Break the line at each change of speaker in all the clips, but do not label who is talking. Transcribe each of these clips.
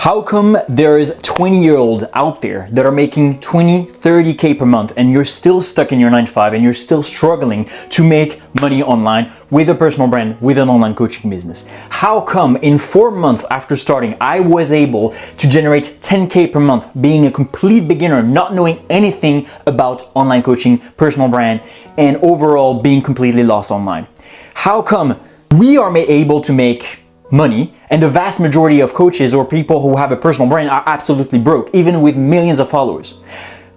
How come there's 20-year-olds out there that are making 20, 30K per month and you're still stuck in your 9 to 5 and you're still struggling to make money online with a personal brand, with an online coaching business? How come in 4 months after starting, I was able to generate 10K per month being a complete beginner, not knowing anything about online coaching, personal brand, and overall being completely lost online? How come we are able to make money and the vast majority of coaches or people who have a personal brand are absolutely broke, even with millions of followers?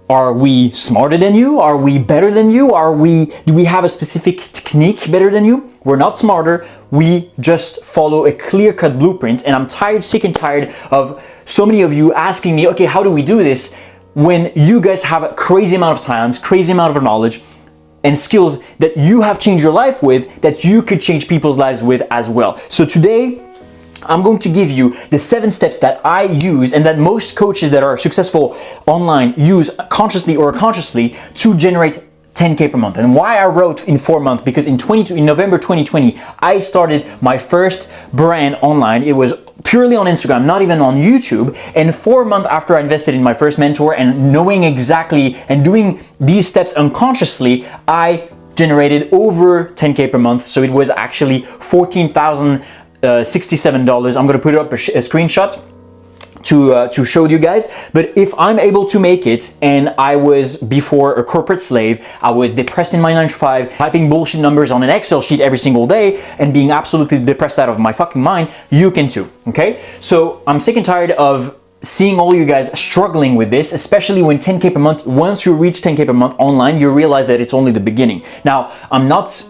Are we smarter than you? Are we better than you? Do we have a specific technique better than you? We're not smarter. We just follow a clear-cut blueprint. And I'm sick and tired of so many of you asking me, okay, how do we do this? When you guys have a crazy amount of talents, crazy amount of knowledge and skills that you have changed your life with, that you could change people's lives with as well. So today, I'm going to give you the 7 steps that I use and that most coaches that are successful online use consciously or unconsciously to generate 10K per month. And why I wrote in 4 months, because in November 2020, I started my first brand online. It was purely on Instagram, not even on YouTube. And 4 months after I invested in my first mentor and knowing exactly and doing these steps unconsciously, I generated over 10K per month. So it was actually $14,067. I'm gonna put up a screenshot to show you guys. But if I'm able to make it, and I was before a corporate slave, I was depressed in my 9 to 5, typing bullshit numbers on an Excel sheet every single day and being absolutely depressed out of my fucking mind, you can too, okay? So I'm sick and tired of seeing all you guys struggling with this, especially when 10K per month, once you reach 10K per month online, you realize that it's only the beginning. Now, I'm not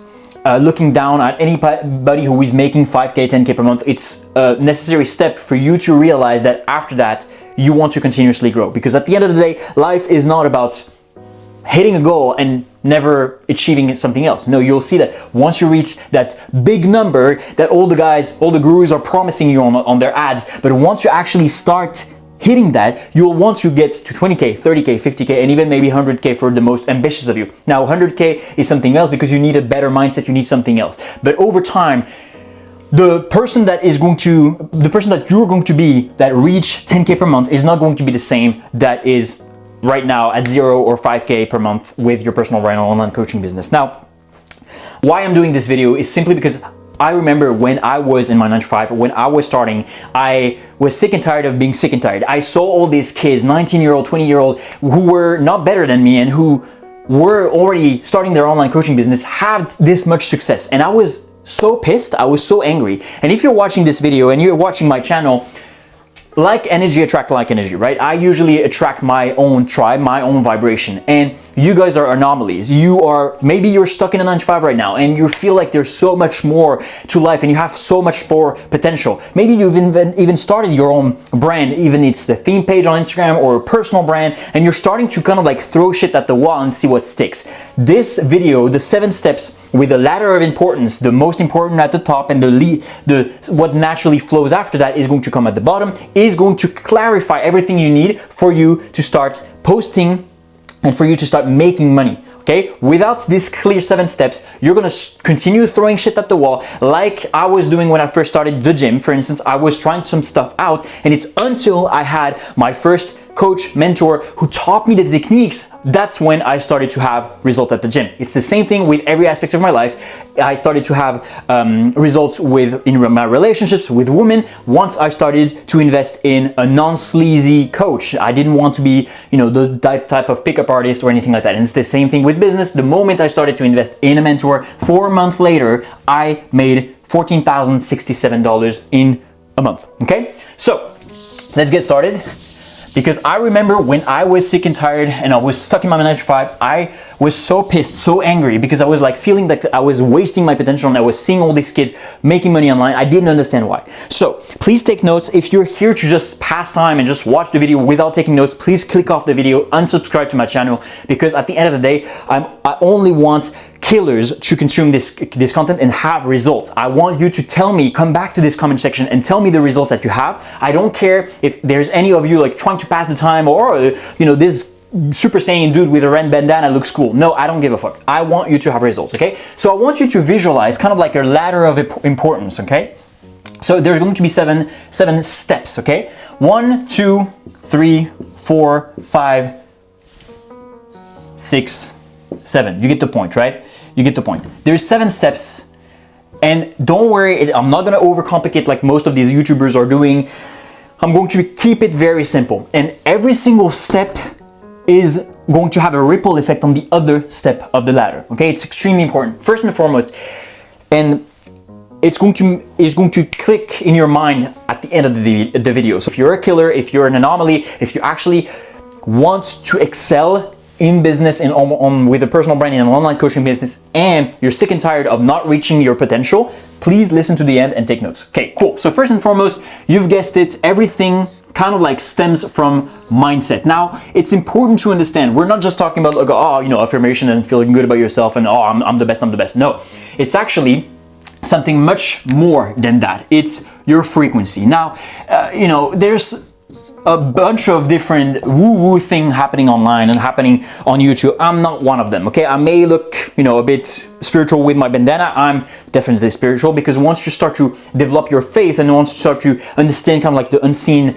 looking down at anybody who is making 5K, 10K per month. It's a necessary step for you to realize that after that, you want to continuously grow. Because at the end of the day, life is not about hitting a goal and never achieving something else. No, you'll see that once you reach that big number that all the guys, all the gurus are promising you on their ads, but once you actually start hitting that, you'll want to get to 20K, 30K, 50K, and even maybe 100K for the most ambitious of you. Now, 100K is something else because you need a better mindset, you need something else. But over time, the person that you're going to be that reach 10K per month is not going to be the same that is right now at 0 or 5K per month with your personal brand or online coaching business. Now, why I'm doing this video is simply because I remember when I was in my 9 to 5, when I was starting, I was sick and tired of being sick and tired. I saw all these kids, 19-year-old, 20-year-old, who were not better than me and who were already starting their online coaching business, have this much success. And I was so pissed, I was so angry. And if you're watching this video and you're watching my channel, like energy attract like energy, right? I usually attract my own tribe, my own vibration, and you guys are anomalies. Maybe you're stuck in a 9 to 5 right now and you feel like there's so much more to life and you have so much more potential. Maybe you've even started your own brand, even it's the theme page on Instagram or a personal brand, and you're starting to kind of like throw shit at the wall and see what sticks. This video, the 7 steps with the ladder of importance, the most important at the top and what naturally flows after that is going to come at the bottom, is going to clarify everything you need for you to start posting and for you to start making money. Okay, without these clear 7 steps, you're gonna continue throwing shit at the wall like I was doing when I first started the gym. For instance, I was trying some stuff out, and it's until I had my first coach, mentor, who taught me the techniques, that's when I started to have results at the gym. It's the same thing with every aspect of my life. I started to have results in my relationships with women once I started to invest in a non-sleazy coach. I didn't want to be, the type of pickup artist or anything like that. And it's the same thing with business. The moment I started to invest in a mentor, 4 months later, I made $14,067 in a month. Okay, so let's get started. Because I remember when I was sick and tired and I was stuck in my 9 to 5, I was so pissed, so angry, because I was like feeling like I was wasting my potential and I was seeing all these kids making money online. I didn't understand why. So please take notes. If you're here to just pass time and just watch the video without taking notes, please click off the video, unsubscribe to my channel, because at the end of the day, I only want killers to consume this content and have results. I want you to tell me, come back to this comment section and tell me the result that you have. I don't care if there's any of you like trying to pass the time or, this Super Saiyan dude with a red bandana looks cool. No, I don't give a fuck. I want you to have results, okay? So I want you to visualize kind of like a ladder of importance, okay? So there's going to be seven steps, okay? 1, 2, 3, 4, 5, 6, 7. You get the point, right? You get the point. There's 7 steps, and don't worry, I'm not gonna overcomplicate like most of these YouTubers are doing. I'm going to keep it very simple, and every single step is going to have a ripple effect on the other step of the ladder, okay? It's extremely important. First and foremost, and it's going to click in your mind at the end of the video. So if you're a killer, if you're an anomaly, if you actually want to excel in business and with a personal brand in an online coaching business, and you're sick and tired of not reaching your potential, please listen to the end and take notes. Okay, cool. So first and foremost, you've guessed it, everything kind of like stems from mindset. Now, it's important to understand, we're not just talking about like, oh, you know, affirmation and feeling good about yourself and oh, I'm the best, I'm the best. No, it's actually something much more than that. It's your frequency. Now, you know, there's a bunch of different woo-woo thing happening online and happening on YouTube. I'm not one of them, okay? I may look, you know, a bit spiritual with my bandana. I'm definitely spiritual, because once you start to develop your faith and once you start to understand kind of like the unseen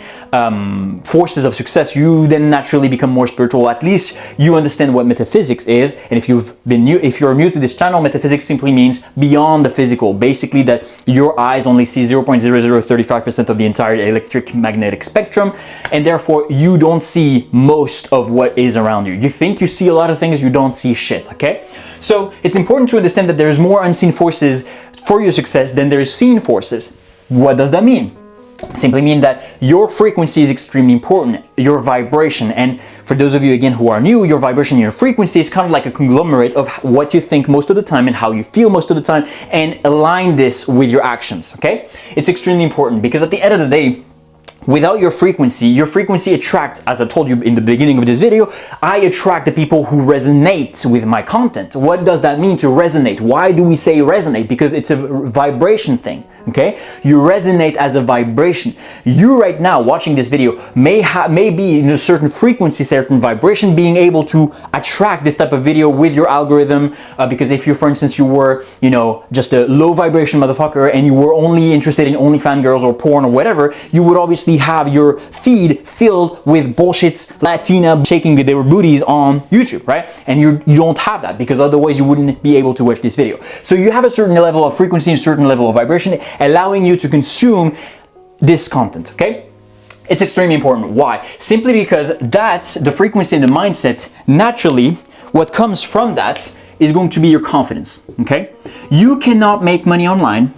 forces of success, you then naturally become more spiritual. At least you understand what metaphysics is. And if you're new to this channel, metaphysics simply means beyond the physical. Basically that your eyes only see 0.0035% of the entire electric magnetic spectrum, and therefore you don't see most of what is around you. You think you see a lot of things, you don't see shit, okay? So it's important to understand that there's more unseen forces for your success than there's seen forces. What does that mean? Simply mean that your frequency is extremely important, your vibration. And for those of you again who are new, your vibration and your frequency is kind of like a conglomerate of what you think most of the time and how you feel most of the time, and align this with your actions, okay? It's extremely important, because at the end of the day, without your frequency attracts, as I told you in the beginning of this video, I attract the people who resonate with my content. What does that mean to resonate? Why do we say resonate? Because it's a vibration thing, okay? You resonate as a vibration. You right now watching this video may be in a certain frequency, certain vibration, being able to attract this type of video with your algorithm, because if you, for instance, you were, you know, just a low vibration motherfucker and you were only interested in only fangirls or porn or whatever, you would obviously have your feed filled with bullshit Latina shaking with their booties on YouTube, right? And you don't have that, because otherwise you wouldn't be able to watch this video. So you have a certain level of frequency, a certain level of vibration, allowing you to consume this content, okay? It's extremely important. Why? Simply because the frequency and the mindset, naturally, what comes from that is going to be your confidence, okay? You cannot make money online.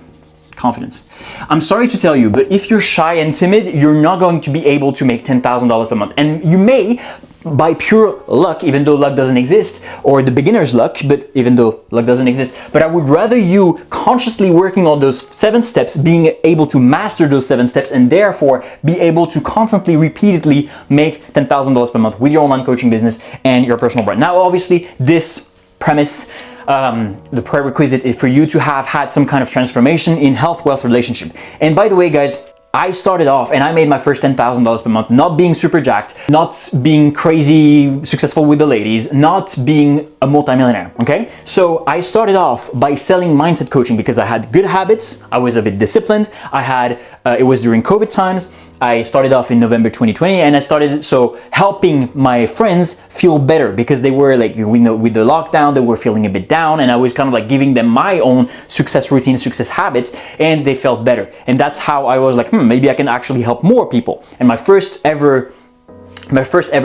Confidence. I'm sorry to tell you, but if you're shy and timid, you're not going to be able to make $10,000 per month. And you may, by pure luck, even though luck doesn't exist, or the beginner's luck, but even though luck doesn't exist, but I would rather you consciously working on those 7 steps, being able to master those 7 steps, and therefore be able to constantly, repeatedly make $10,000 per month with your online coaching business and your personal brand. Now, obviously, this premise, the prerequisite is for you to have had some kind of transformation in health, wealth, relationship. And by the way, guys, I started off and I made my first $10,000 per month, not being super jacked, not being crazy successful with the ladies, not being a multimillionaire, okay? So I started off by selling mindset coaching because I had good habits, I was a bit disciplined, it was during COVID times. I started off in November 2020, and I started helping my friends feel better, because they were like, with the lockdown, they were feeling a bit down, and I was kind of like giving them my own success routine, success habits, and they felt better. And that's how I was like, maybe I can actually help more people. And my first ever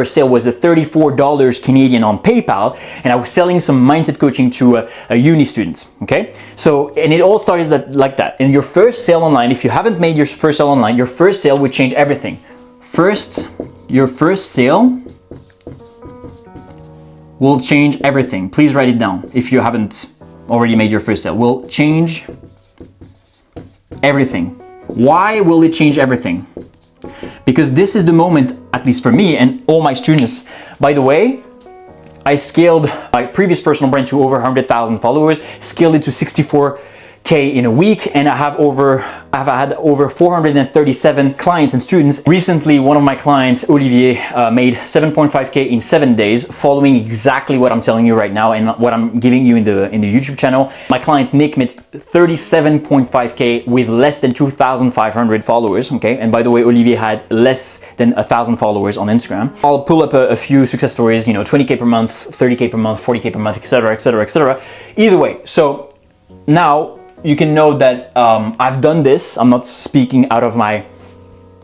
sale was $34 Canadian on PayPal, and I was selling some mindset coaching to a uni student, okay? So, and it all started like that. And your first sale online, if you haven't made your first sale online, your first sale would change everything. Your first sale will change everything. Please write it down if you haven't already made your first sale. Will change everything. Why will it change everything? Because this is the moment, at least for me and all my students. By the way, I scaled my previous personal brand to over 100,000 followers, scaled it to 64K in a week, and I have over I've had over 437 clients and students. Recently, one of my clients, Olivier, made 7.5K in 7 days, following exactly what I'm telling you right now and what I'm giving you in the YouTube channel. My client Nick made 37.5K with less than 2,500 followers, okay? And by the way, Olivier had less than 1,000 followers on Instagram. I'll pull up a few success stories, you know, 20K per month, 30K per month, 40K per month, etc., etc., etc. Either way, so now you can know that I've done this. I'm not speaking out of my,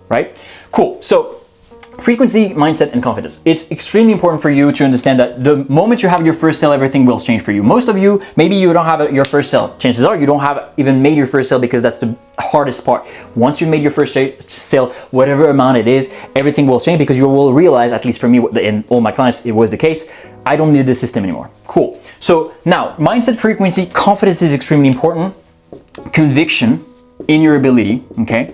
right? Cool. So frequency, mindset, and confidence. It's extremely important for you to understand that the moment you have your first sale, everything will change for you. Most of you, maybe you don't have your first sale. Chances are you don't have even made your first sale, because that's the hardest part. Once you've made your first sale, whatever amount it is, everything will change, because you will realize, at least for me and all my clients, it was the case, I don't need this system anymore. Cool. So now, mindset, frequency, confidence is extremely important. Conviction in your ability, okay?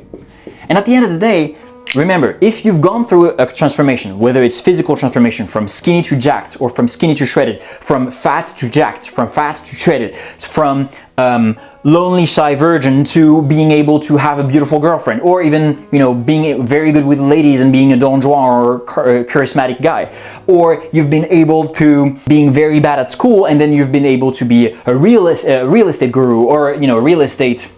And at the end of the day, remember, if you've gone through a transformation, whether it's physical transformation from skinny to jacked, or from skinny to shredded, from fat to jacked, from fat to shredded, from lonely shy virgin to being able to have a beautiful girlfriend, or even, you know, being very good with ladies and being a Don Juan or a charismatic guy, or you've been able to being very bad at school and then you've been able to be a real estate guru, or, you know, real estate,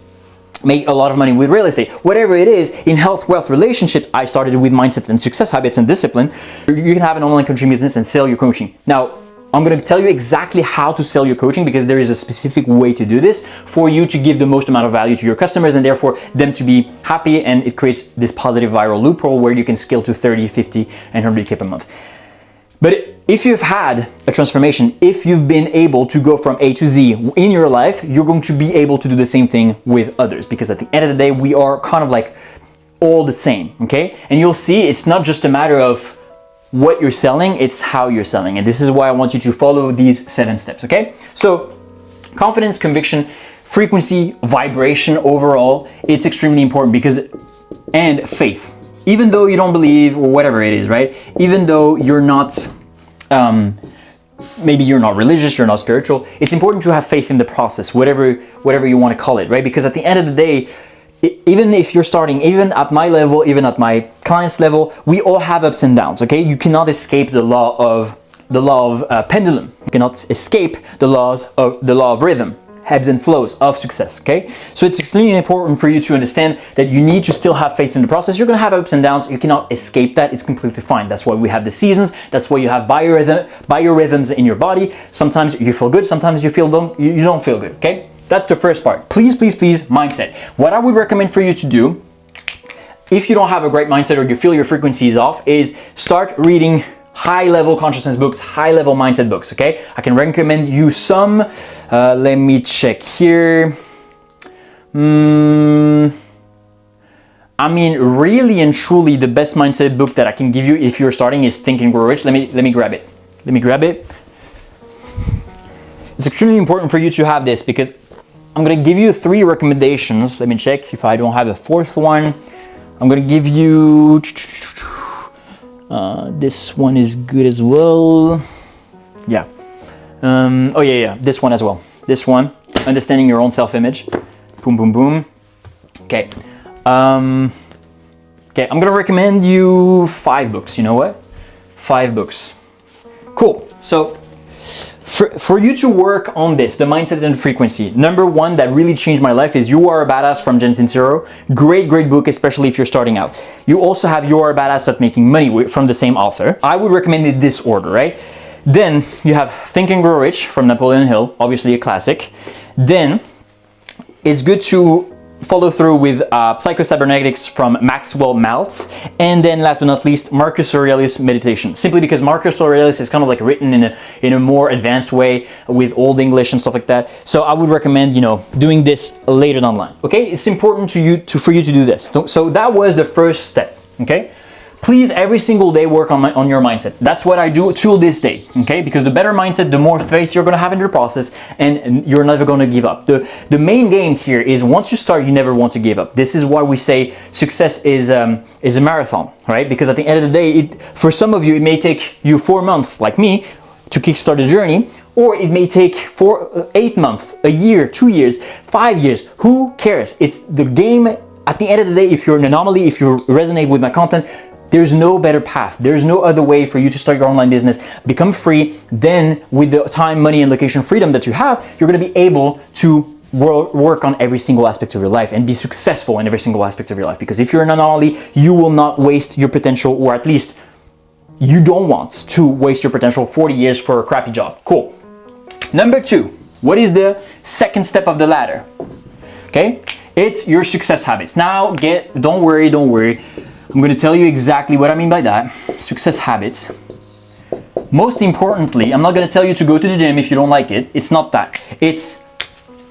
make a lot of money with real estate. Whatever it is, in health, wealth, relationship, I started with mindset and success habits and discipline. You can have an online coaching business and sell your coaching. Now, I'm going to tell you exactly how to sell your coaching, because there is a specific way to do this for you to give the most amount of value to your customers and therefore them to be happy, and it creates this positive viral loophole where you can scale to 30, 50, and 100K per month. But if you've had a transformation, if you've been able to go from A to Z in your life, you're going to be able to do the same thing with others, because at the end of the day, we are kind of like all the same, okay? And you'll see it's not just a matter of what you're selling, it's how you're selling. And this is why I want you to follow these 7 steps, okay? So confidence, conviction, frequency, vibration overall, it's extremely important, because, and faith. Even though you don't believe, or whatever it is, right? Even though you're not, maybe you're not religious, you're not spiritual, it's important to have faith in the process, whatever you want to call it, right? Because at the end of the day, even if you're starting, even at my level, even at my client's level, we all have ups and downs, okay? You cannot escape the law of pendulum. You cannot escape the law of rhythm, ebbs and flows of success, okay? So it's extremely important for you to understand that you need to still have faith in the process. You're gonna have ups and downs. You cannot escape that. It's completely fine. That's why we have the seasons. That's why you have biorhythms in your body. Sometimes you feel good. Sometimes you don't feel good, okay? That's the first part. Please, please, please, mindset. What I would recommend for you to do, if you don't have a great mindset or you feel your frequency is off, is start reading high-level consciousness books, high-level mindset books, okay? I can recommend you some. Let me check here. I mean, really and truly, the best mindset book that I can give you if you're starting is Think and Grow Rich. Let me grab it. Let me grab it. It's extremely important for you to have this, because I'm gonna give you 3 recommendations. Let me check if I don't have a 4th one. I'm gonna give you, this one is good as well. Yeah. Oh yeah, this one as well. This one, Understanding Your Own Self-Image. Boom, boom, boom. Okay. Okay, I'm gonna recommend you 5 books. You know what? 5 books. Cool. So for you to work on this, the mindset and frequency, number 1 that really changed my life is You Are a Badass from Jen Sincero. Great book, especially if you're starting out. You also have You Are a Badass at Making Money from the same author. I would recommend it this order, right? Then you have Think and Grow Rich from Napoleon Hill, obviously a classic. Then it's good to follow through with Psycho-Cybernetics from Maxwell Maltz, and then last but not least, Marcus Aurelius Meditation. Simply because Marcus Aurelius is kind of like written in a more advanced way with Old English and stuff like that. So I would recommend, you know, doing this later down the line. Okay, it's important for you to do this. So that was the first step. Okay. Please, every single day, work on your mindset. That's what I do till this day, okay? Because the better mindset, the more faith you're gonna have in your process, and you're never gonna give up. The main game here is once you start, you never want to give up. This is why we say success is a marathon, right? Because at the end of the day, for some of you, it may take you 4 months, like me, to kickstart the journey, or it may take 8 months, a year, 2 years, 5 years. Who cares? It's the game at the end of the day, if you're an anomaly, if you resonate with my content, there's no better path. There's no other way for you to start your online business, become free. Then with the time, money, and location freedom that you have, you're gonna be able to work on every single aspect of your life and be successful in every single aspect of your life. Because if you're an anomaly, you will not waste your potential, or at least you don't want to waste your potential 40 years for a crappy job. Cool. Number 2, what is the second step of the ladder? Okay, it's your success habits. Now, don't worry. I'm gonna tell you exactly what I mean by that. Success habits. Most importantly, I'm not gonna tell you to go to the gym if you don't like it. It's not that. It's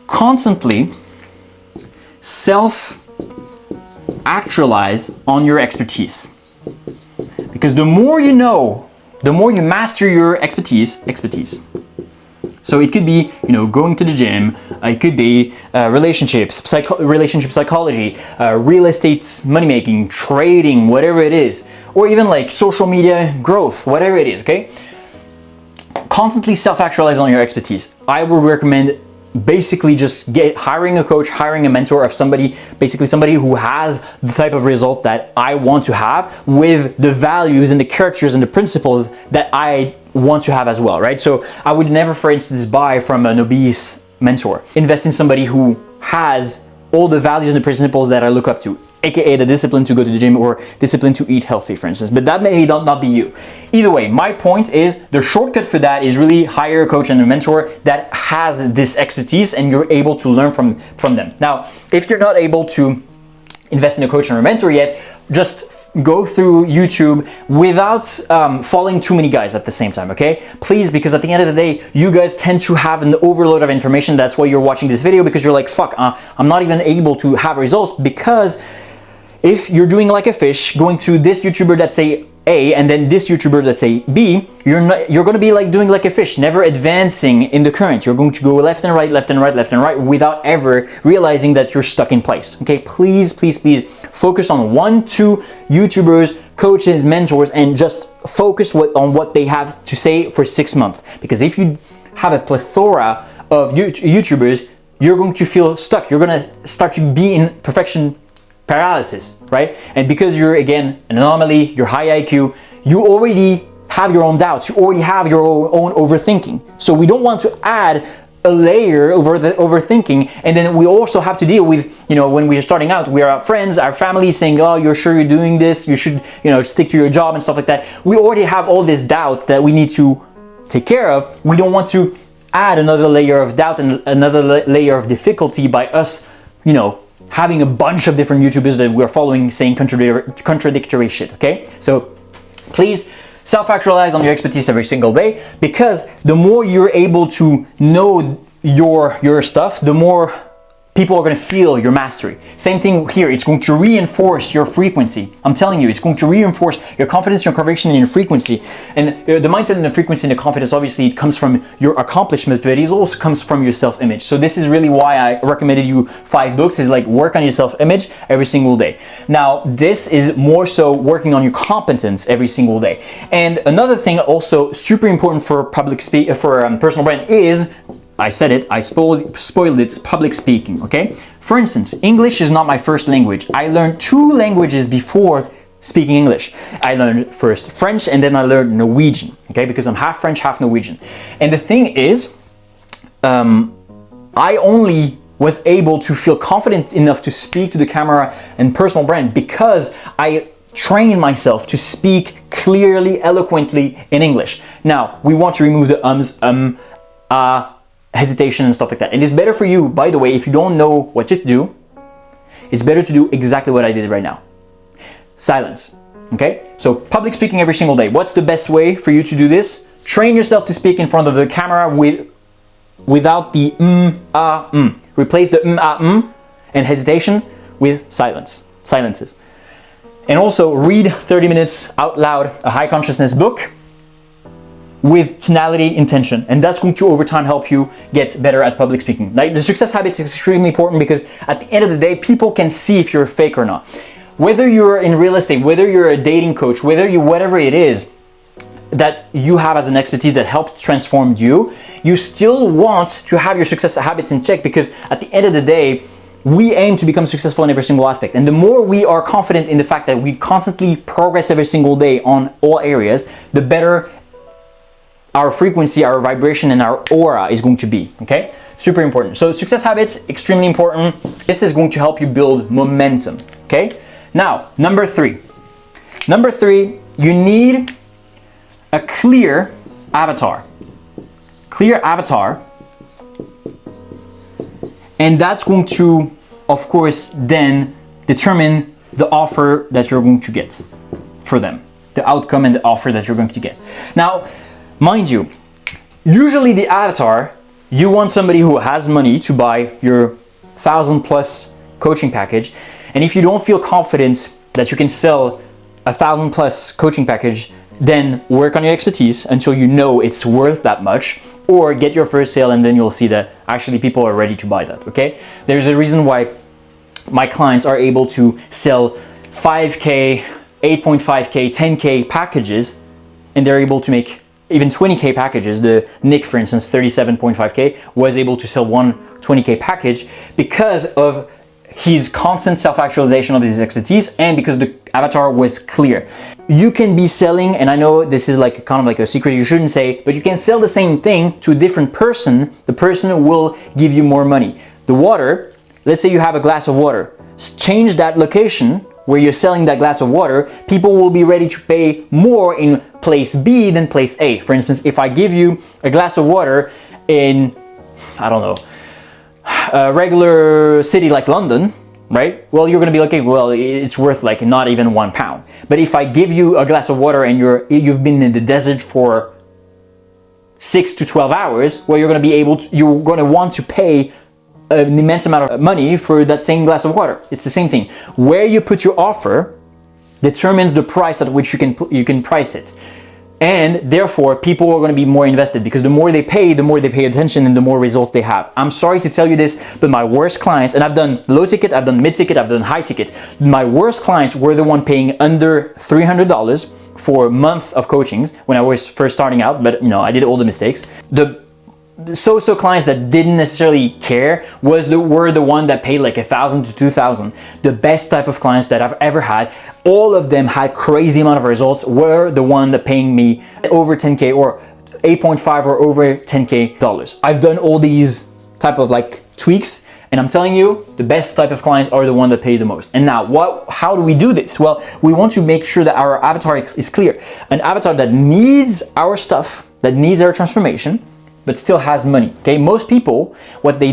constantly self-actualize on your expertise. Because the more you know, the more you master your expertise. So it could be, going to the gym. It could be relationships, relationship psychology, real estate, money making, trading, whatever it is, or even like social media growth, whatever it is. Okay. Constantly self-actualize on your expertise. I would recommend basically just hiring a coach, hiring a mentor of somebody who has the type of results that I want to have with the values and the characters and the principles that I want to have as well, right? So I would never, for instance, buy from an obese mentor. Invest in somebody who has all the values and the principles that I look up to, aka the discipline to go to the gym or discipline to eat healthy, for instance. But that may not be you. Either way, my point is the shortcut for that is really hire a coach and a mentor that has this expertise and you're able to learn from them. Now, if you're not able to invest in a coach or a mentor yet, just go through YouTube without following too many guys at the same time, okay? Please, because at the end of the day, you guys tend to have an overload of information. That's why you're watching this video, because you're like, fuck, I'm not even able to have results. Because if you're doing like a fish, going to this YouTuber that say A and then this YouTuber that say B, you're going to be like doing like a fish, never advancing in the current. You're going to go left and right, left and right, left and right without ever realizing that you're stuck in place. Okay, please focus on 1-2 YouTubers, coaches, mentors, and just focus on what they have to say for 6 months. Because if you have a plethora of YouTubers, you're going to feel stuck. You're going to start to be in perfection paralysis, right? And because you're, again, an anomaly, you're high IQ, you already have your own doubts, you already have your own overthinking. So we don't want to add a layer over the overthinking, and then we also have to deal with, when we're starting out, we are our friends, our family saying, oh, you're sure you're doing this, you should, stick to your job and stuff like that. We already have all these doubts that we need to take care of. We don't want to add another layer of doubt and another layer of difficulty by us, having a bunch of different YouTubers that we're following saying contradictory shit, okay? So please self-actualize on your expertise every single day, because the more you're able to know your stuff, the more people are going to feel your mastery. Same thing here. It's going to reinforce your frequency. I'm telling you, it's going to reinforce your confidence, your conviction, and your frequency. And the mindset and the frequency and the confidence, obviously, it comes from your accomplishment, but it also comes from your self-image. So this is really why I recommended you 5 books, is like work on your self-image every single day. Now, this is more so working on your competence every single day. And another thing also super important for personal brand is, I said it, I spoiled it, public speaking, okay? For instance, English is not my first language. I learned 2 languages before speaking English. I learned first French and then I learned Norwegian, okay? Because I'm half French, half Norwegian. And the thing is, I only was able to feel confident enough to speak to the camera and personal brand because I trained myself to speak clearly, eloquently in English. Now, we want to remove the hesitation and stuff like that. And it's better for you, by the way, if you don't know what to do, it's better to do exactly what I did right now. Silence, okay? So public speaking every single day. What's the best way for you to do this? Train yourself to speak in front of the camera without the Replace the and hesitation with silences. And also read 30 minutes out loud, a high consciousness book, with tonality, intention, and that's going to over time help you get better at public speaking. Like, the success habits is extremely important because at the end of the day, people can see if you're fake or not. Whether you're in real estate, whether you're a dating coach, whatever it is that you have as an expertise that helped transform you, you still want to have your success habits in check, because at the end of the day, we aim to become successful in every single aspect. And the more we are confident in the fact that we constantly progress every single day on all areas, the better our frequency, our vibration, and our aura is going to be, okay? Super important. So success habits, extremely important. This is going to help you build momentum, okay? Now, number three. Number three, you need a clear avatar. Clear avatar. And that's going to, of course, then determine the offer that you're going to get for them. The outcome and the offer that you're going to get. Now, mind you, usually the avatar, you want somebody who has money to buy your 1,000+ coaching package. And if you don't feel confident that you can sell a 1,000+ coaching package, then work on your expertise until you know it's worth that much, or get your first sale and then you'll see that actually people are ready to buy that, okay? There's a reason why my clients are able to sell 5K, 8.5K, 10K packages, and they're able to make even 20K packages. The Nick, for instance, 37.5K, was able to sell one 20K package because of his constant self-actualization of his expertise and because the avatar was clear. You can be selling, and I know this is like kind of like a secret you shouldn't say, but you can sell the same thing to a different person. The person will give you more money. The water, let's say you have a glass of water, change that location where you're selling that glass of water, people will be ready to pay more in place B than place A. For instance, if I give you a glass of water in, I don't know, a regular city like London, right? Well, you're gonna be like, okay, well, it's worth like not even £1. But if I give you a glass of water and you've been in the desert for 6 to 12 hours, well, you're gonna want to pay an immense amount of money for that same glass of water. It's the same thing. Where you put your offer determines the price at which you can price it. And therefore, people are going to be more invested because the more they pay attention and the more results they have. I'm sorry to tell you this, but my worst clients, and I've done low ticket, I've done mid ticket, I've done high ticket. My worst clients were the one paying under $300 for a month of coachings when I was first starting out, but I did all the mistakes. The so-so clients that didn't necessarily care were the one that paid like 1,000 to 2,000. The best type of clients that I've ever had, all of them had crazy amount of results, were the one that paying me over 10K or 8.5 or over 10K dollars. I've done all these type of like tweaks, and I'm telling you, the best type of clients are the one that pay the most. And now, how do we do this? Well, we want to make sure that our avatar is clear. An avatar that needs our stuff, that needs our transformation, but still has money, okay? Most people, what do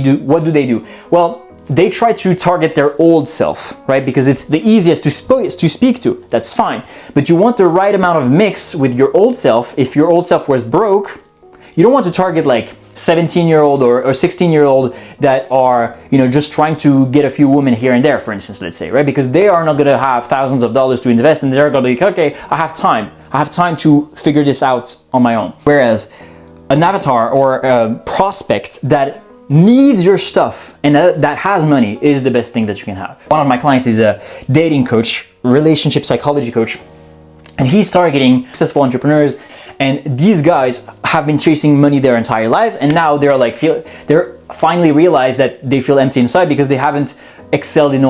they do? Well, they try to target their old self, right? Because it's the easiest to speak to, that's fine. But you want the right amount of mix with your old self. If your old self was broke, you don't want to target like 17-year-old or 16-year-old that are, just trying to get a few women here and there, for instance, let's say, right? Because they are not gonna have thousands of dollars to invest, and they're gonna be like, okay, I have time to figure this out on my own. Whereas an avatar or a prospect that needs your stuff and that has money is the best thing that you can have. One of my clients is a dating coach, relationship psychology coach, and he's targeting successful entrepreneurs. And these guys have been chasing money their entire life, and now they're finally realized that they feel empty inside because they haven't excelled in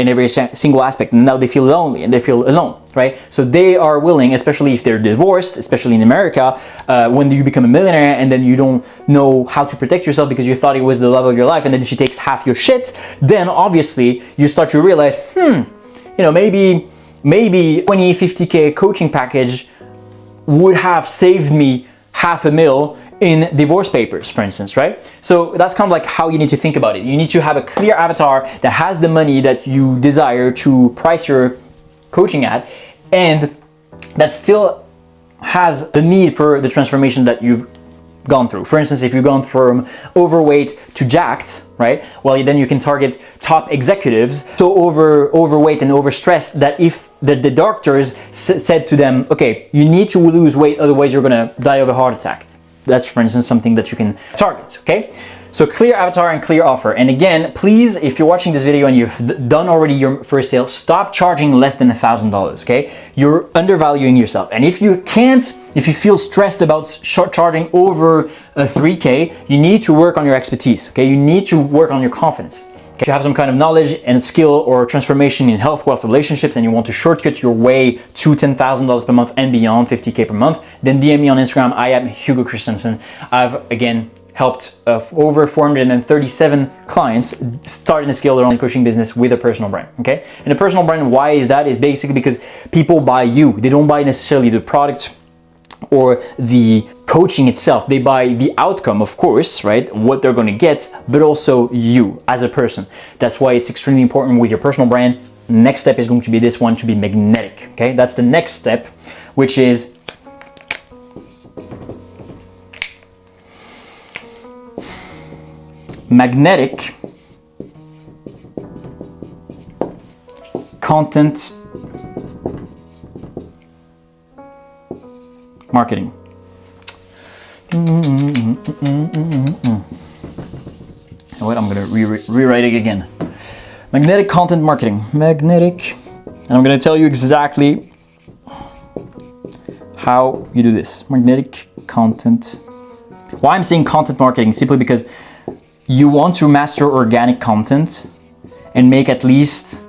every single aspect, and now they feel lonely and they feel alone, right? So they are willing, especially if they're divorced, especially in America, when you become a millionaire and then you don't know how to protect yourself because you thought it was the love of your life, and then she takes half your shit, then obviously you start to realize, maybe 20, 50K coaching package would have saved me $500,000 in divorce papers, for instance, right? So that's kind of like how you need to think about it. You need to have a clear avatar that has the money that you desire to price your coaching at, and that still has the need for the transformation that you've gone through. For instance, if you've gone from overweight to jacked, right? Well, then you can target top executives so overweight and overstressed that if the doctors said to them, okay, you need to lose weight, otherwise you're gonna die of a heart attack. That's, for instance, something that you can target, okay? So clear avatar and clear offer. And again, please, if you're watching this video and you've done already your first sale, stop charging less than $1,000, okay? You're undervaluing yourself. And if you feel stressed about charging over 3K, you need to work on your expertise, okay? You need to work on your confidence, If you have some kind of knowledge and skill or transformation in health, wealth, relationships, and you want to shortcut your way to $10,000 per month and beyond, 50K per month, then DM me on Instagram. I am Hugo Christensen. I've, again, helped over 437 clients start and scale their own coaching business with a personal brand, okay? And a personal brand, why is that? Is basically because people buy you. They don't buy necessarily the product or the coaching itself. They buy the outcome, of course, right? What they're gonna get, but also you as a person. That's why it's extremely important with your personal brand. Next step is going to be this one, to be magnetic, okay? That's the next step, which is magnetic content marketing. You know what? I'm gonna rewrite it again. Magnetic content marketing. Magnetic. And I'm gonna tell you exactly how you do this. Magnetic content. Why I'm saying content marketing? Simply because you want to master organic content and make at least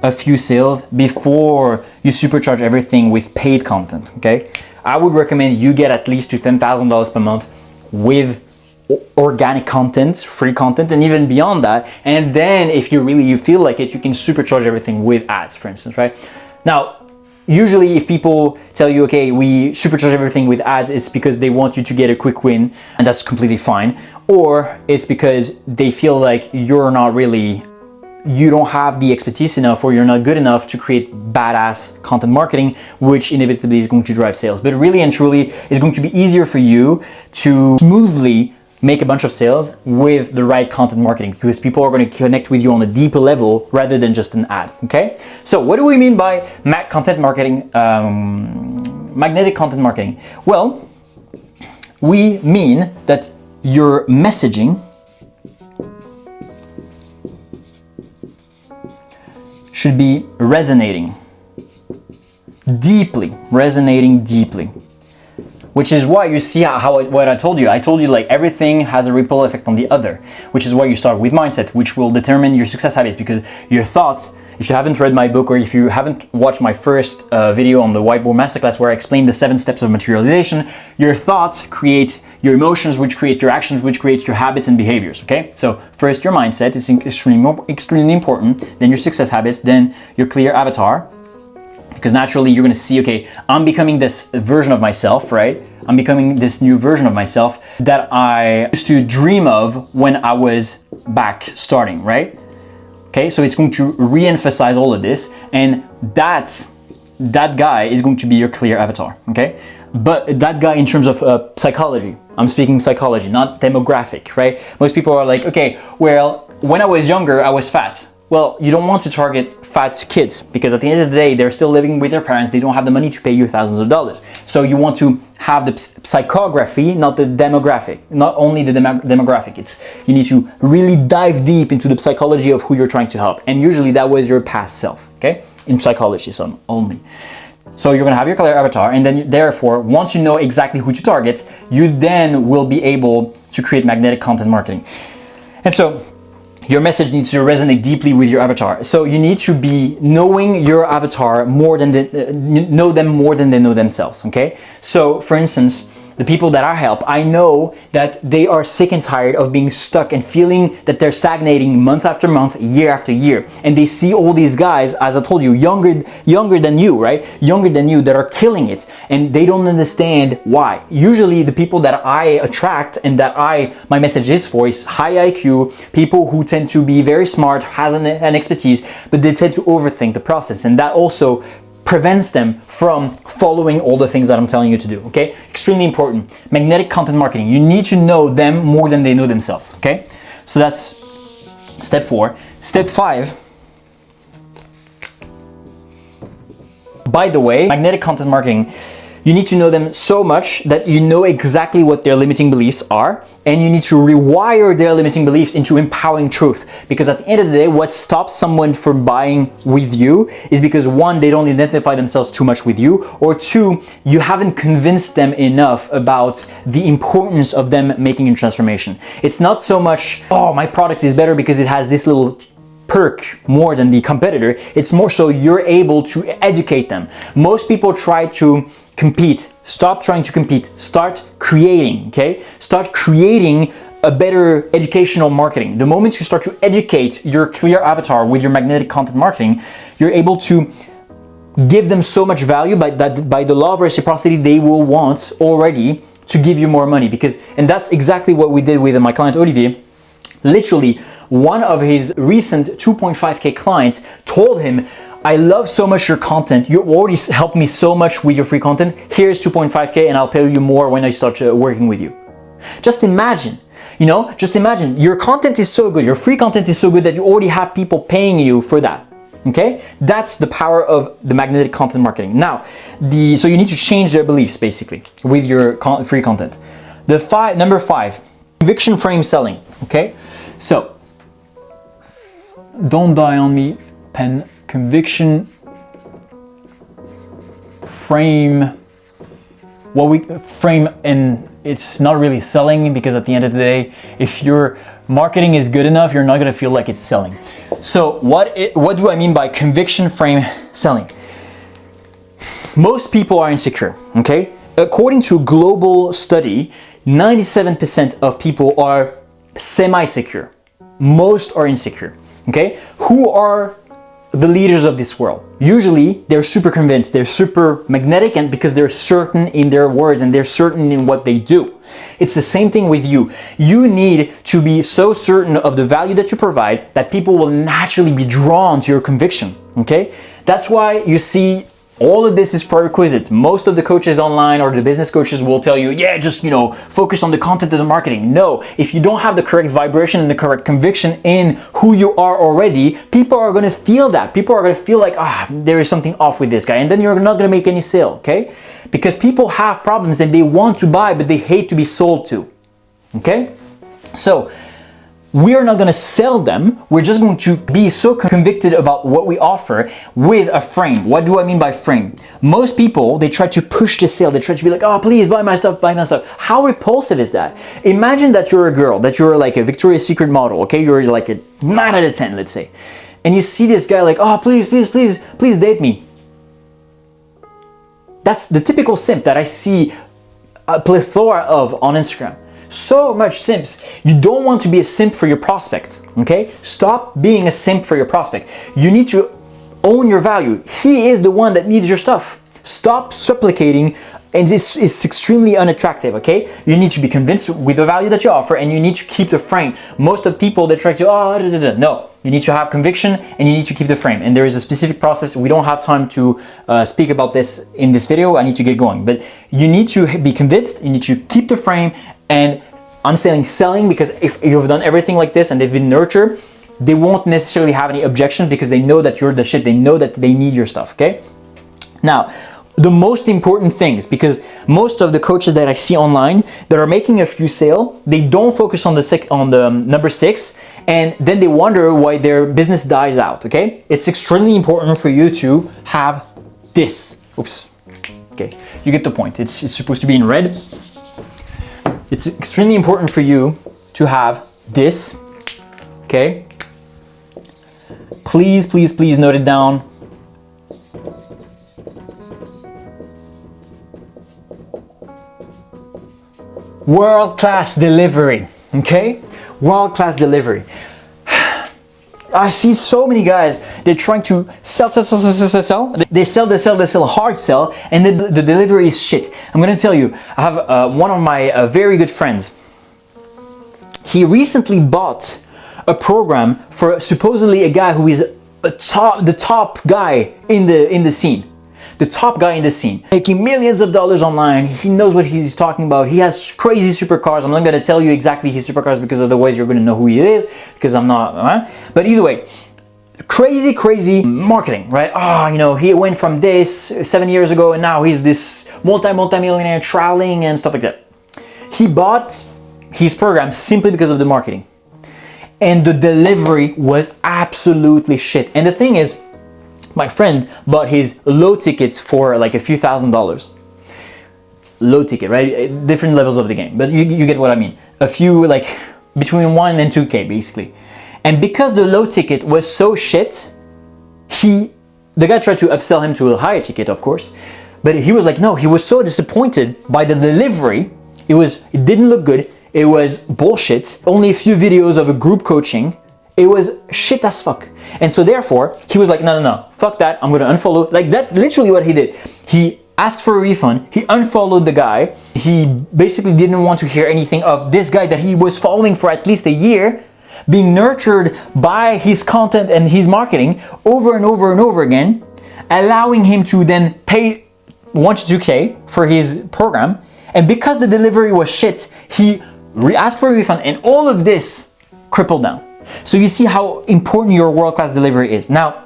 a few sales before you supercharge everything with paid content, okay? I would recommend you get at least to $10,000 per month with organic content, free content, and even beyond that. And then if you feel like it, you can supercharge everything with ads, for instance, right? Now, usually if people tell you, okay, we supercharge everything with ads, it's because they want you to get a quick win, and that's completely fine. Or it's because they feel like you don't have the expertise enough, or you're not good enough to create badass content marketing, which inevitably is going to drive sales. But really and truly, it's going to be easier for you to smoothly make a bunch of sales with the right content marketing, because people are going to connect with you on a deeper level rather than just an ad, okay? So what do we mean by content marketing, magnetic content marketing? Well, we mean that your messaging should be resonating deeply, which is why you see what I told you. I told you, like, everything has a ripple effect on the other, which is why you start with mindset, which will determine your success habits, because your thoughts, if you haven't read my book, or if you haven't watched my first video on the Whiteboard Masterclass where I explained the 7 steps of materialization, your thoughts create your emotions, which creates your actions, which creates your habits and behaviors, okay? So first your mindset is extremely important, then your success habits, then your clear avatar, because naturally you're gonna see, okay, I'm becoming this version of myself, right? I'm becoming this new version of myself that I used to dream of when I was back starting, right? Okay, so it's going to re-emphasize all of this, and that guy is going to be your clear avatar, okay? But that guy in terms of psychology, I'm speaking psychology, not demographic, right? Most people are like, okay, well, when I was younger, I was fat. Well, you don't want to target fat kids, because at the end of the day, they're still living with their parents. They don't have the money to pay you thousands of dollars. So you want to have the psychography, not the demographic, not only the demographic. You need to really dive deep into the psychology of who you're trying to help. And usually that was your past self, okay? In psychology, so only. So you're gonna have your clear avatar, and then therefore, once you know exactly who to target, you then will be able to create magnetic content marketing. And so your message needs to resonate deeply with your avatar. So you need to be knowing your avatar more than know them more than they know themselves, okay? So for instance, the people that I help, I know that they are sick and tired of being stuck and feeling that they're stagnating month after month, year after year. And they see all these guys, as I told you, younger than you, right? Younger than you, that are killing it. And they don't understand why. Usually the people that I attract and that my message is for is high IQ, people who tend to be very smart, has an expertise, but they tend to overthink the process. And that also prevents them from following all the things that I'm telling you to do, okay? Extremely important. Magnetic content marketing. You need to know them more than they know themselves, okay? So that's step 4. Step 5. By the way, magnetic content marketing, you need to know them so much that you know exactly what their limiting beliefs are, and you need to rewire their limiting beliefs into empowering truth. Because at the end of the day, what stops someone from buying with you is because 1, they don't identify themselves too much with you, or 2, you haven't convinced them enough about the importance of them making a transformation. It's not so much, oh, my product is better because it has this little perk more than the competitor. It's more so you're able to educate them. Most people try to compete. Stop trying to compete. Start creating, okay? Start creating a better educational marketing. The moment you start to educate your clear avatar with your magnetic content marketing, you're able to give them so much value by the law of reciprocity. They will want already to give you more money, and that's exactly what we did with my client Olivier. Literally, one of his recent 2.5K clients told him, I love so much your content. You already helped me so much with your free content. Here's 2.5K and I'll pay you more when I start working with you. Just imagine, just imagine your content is so good, your free content is so good that you already have people paying you for that. Okay, that's the power of the magnetic content marketing. Now, so you need to change their beliefs basically with your free content. Number 5, conviction frame selling. Okay, so don't die on me, pen. Conviction frame. What we frame, and it's not really selling, because at the end of the day, if your marketing is good enough, you're not gonna feel like it's selling. So what do I mean by conviction frame selling? Most people are insecure, okay? According to a global study, 97% of people are semi-secure. Most are insecure, okay? Who are the leaders of this world? Usually they're super convinced, they're super magnetic, and because they're certain in their words and they're certain in what they do. It's the same thing with you. You need to be so certain of the value that you provide that people will naturally be drawn to your conviction, okay? That's why you see all of this is prerequisite. Most of the coaches online or the business coaches will tell you, yeah, just, focus on the content and the marketing. No, if you don't have the correct vibration and the correct conviction in who you are already, people are going to feel that. People are going to feel like, there is something off with this guy. And then you're not going to make any sale, okay? Because people have problems and they want to buy, but they hate to be sold to, okay? So we are not going to sell them. We're just going to be so convicted about what we offer with a frame. What do I mean by frame? Most people, they try to push the sale. They try to be like, oh, please buy my stuff, buy my stuff. How repulsive is that? Imagine that you're a girl, that you're like a Victoria's Secret model, okay? You're like a 9 out of 10, let's say. And you see this guy like, oh, please, please, please, please date me. That's the typical simp that I see a plethora of on Instagram. So much simps. You don't want to be a simp for your prospect, okay? Stop being a simp for your prospect. You need to own your value. He is the one that needs your stuff. Stop supplicating, and it's extremely unattractive, okay? You need to be convinced with the value that you offer, and you need to keep the frame. Most of the people that try to, no. You need to have conviction and you need to keep the frame. And there is a specific process. We don't have time to speak about this in this video. I need to get going. But you need to be convinced, you need to keep the frame. And I'm saying selling because if you've done everything like this and they've been nurtured, they won't necessarily have any objections because they know that you're the shit. They know that they need your stuff, okay? Now, the most important things, because most of the coaches that I see online that are making a few sales, they don't focus on the number 6, and then they wonder why their business dies out, okay? It's extremely important for you to have this. Oops. Okay, you get the point. It's supposed to be in red. It's extremely important for you to have this, okay? Please, please, please note it down. World-class delivery, okay? World-class delivery. I see so many guys, they're trying to sell. They sell, hard sell, and then the delivery is shit. I'm gonna tell you, I have one of my very good friends. He recently bought a program for supposedly a guy who is the top guy in the scene. The top guy in the scene, making millions of dollars online. He knows what he's talking about. He has crazy supercars. I'm not going to tell you exactly his supercars because otherwise you're going to know who he is, because I'm not, but either way, crazy marketing, right? He went from this 7 years ago and now he's this multi-millionaire traveling and stuff like that. He bought his program simply because of the marketing, and the delivery was absolutely shit. And the thing is, my friend bought his low tickets for like a few $1,000s. Low ticket, right? Different levels of the game, but you get what I mean. A few, like between 1 and 2K basically. And because the low ticket was so shit, the guy tried to upsell him to a higher ticket, of course, but he was like, no, he was so disappointed by the delivery. It didn't look good. It was bullshit. Only a few videos of a group coaching. It was shit as fuck. And so therefore, he was like, no, fuck that. I'm gonna unfollow. Like that, literally what he did. He asked for a refund. He unfollowed the guy. He basically didn't want to hear anything of this guy that he was following for at least a year, being nurtured by his content and his marketing over and over and over again, allowing him to then pay 1 to 2K for his program. And because the delivery was shit, he asked for a refund, and all of this crippled down. So you see how important your world-class delivery is. Now,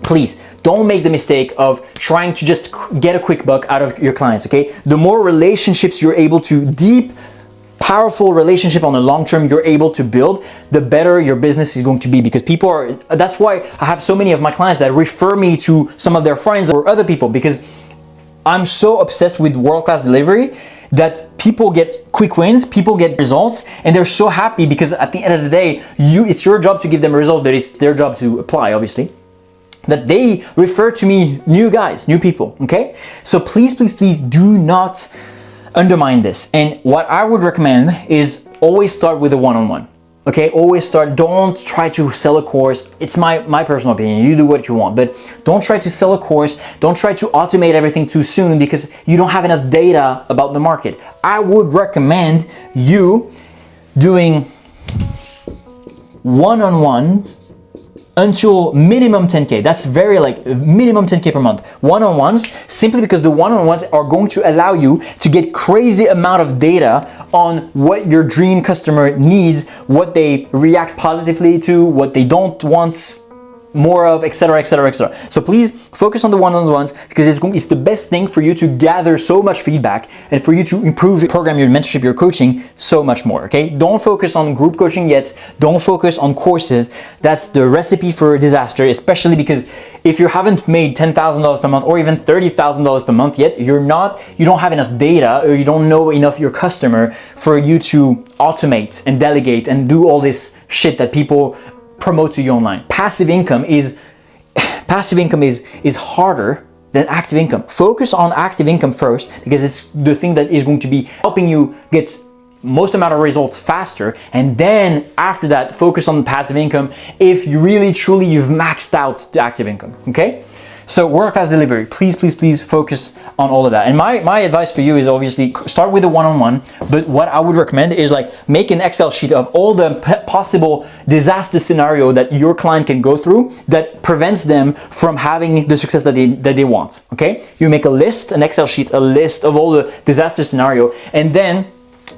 please don't make the mistake of trying to just get a quick buck out of your clients, okay? The more relationships you're able to, deep, powerful relationship on the long term you're able to build, the better your business is going to be, because that's why I have so many of my clients that refer me to some of their friends or other people, because I'm so obsessed with world-class delivery that people get quick wins, people get results, and they're so happy because at the end of the day, it's your job to give them a result, but it's their job to apply, obviously. That they refer to me new guys, new people, okay? So please do not undermine this. And what I would recommend is always start with a one-on-one. Okay, always start. Don't try to sell a course. It's my personal opinion. You do what you want, but don't try to sell a course. Don't try to automate everything too soon because you don't have enough data about the market. I would recommend you doing one-on-ones until minimum 10K. That's very minimum 10K per month. One-on-ones, simply because the one-on-ones are going to allow you to get crazy amount of data on what your dream customer needs, what they react positively to, what they don't want more of, etc., etc., etc. So please focus on the one-on-ones because it's the best thing for you to gather so much feedback and for you to improve your program, your mentorship, your coaching so much more, okay? Don't focus on group coaching yet. Don't focus on courses. That's the recipe for disaster, especially because if you haven't made $10,000 per month or even $30,000 per month yet, you don't have enough data or you don't know enough your customer for you to automate and delegate and do all this shit that people promote to you online. Passive income is harder than active income. Focus on active income first because it's the thing that is going to be helping you get most amount of results faster, and then after that focus on the passive income if you really truly you've maxed out the active income. Okay, so world-class delivery, please focus on all of that. And my advice for you is obviously start with a one-on-one, but what I would recommend is make an Excel sheet of all the possible disaster scenario that your client can go through that prevents them from having the success that they want. Okay, you make a list, an Excel sheet, a list of all the disaster scenario, and then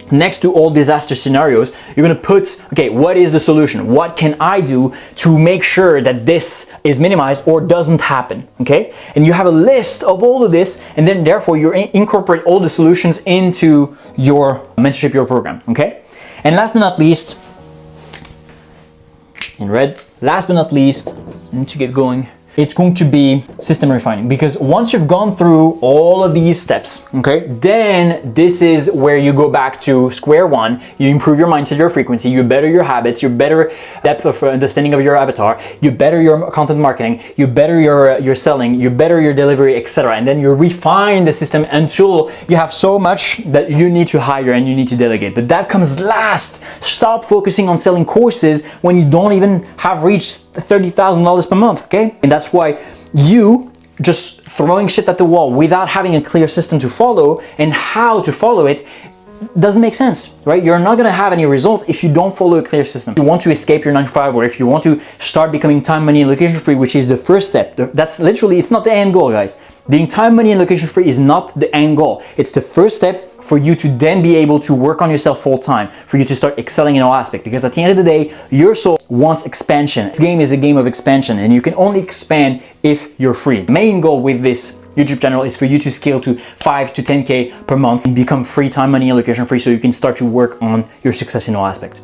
next to all disaster scenarios, you're going to put, okay, what is the solution? What can I do to make sure that this is minimized or doesn't happen? Okay, and you have a list of all of this, and then therefore you incorporate all the solutions into your mentorship, your program. Okay, and last but not least, in red, last but not least, I need to get going. It's going to be system refining, because once you've gone through all of these steps, okay, then this is where you go back to square one. You improve your mindset, your frequency, you better your habits, you better depth of understanding of your avatar, you better your content marketing, you better your selling, you better your delivery, etc. And then you refine the system until you have so much that you need to hire and you need to delegate. But that comes last. Stop focusing on selling courses when you don't even have reached $30,000 per month, okay? And that's why you just throwing shit at the wall without having a clear system to follow and how to follow it doesn't make sense, right? You're not gonna have any results if you don't follow a clear system. If you want to escape your 9-to-5, or if you want to start becoming time, money, and location free, which is the first step, that's literally, it's not the end goal, guys. Being time, money, and location free is not the end goal. It's the first step for you to then be able to work on yourself full time, for you to start excelling in all aspects. Because at the end of the day, your soul wants expansion. This game is a game of expansion, and you can only expand if you're free. The main goal with this YouTube channel is for you to scale to 5 to 10K per month and become free time, money, and location free, so you can start to work on your success in all aspects.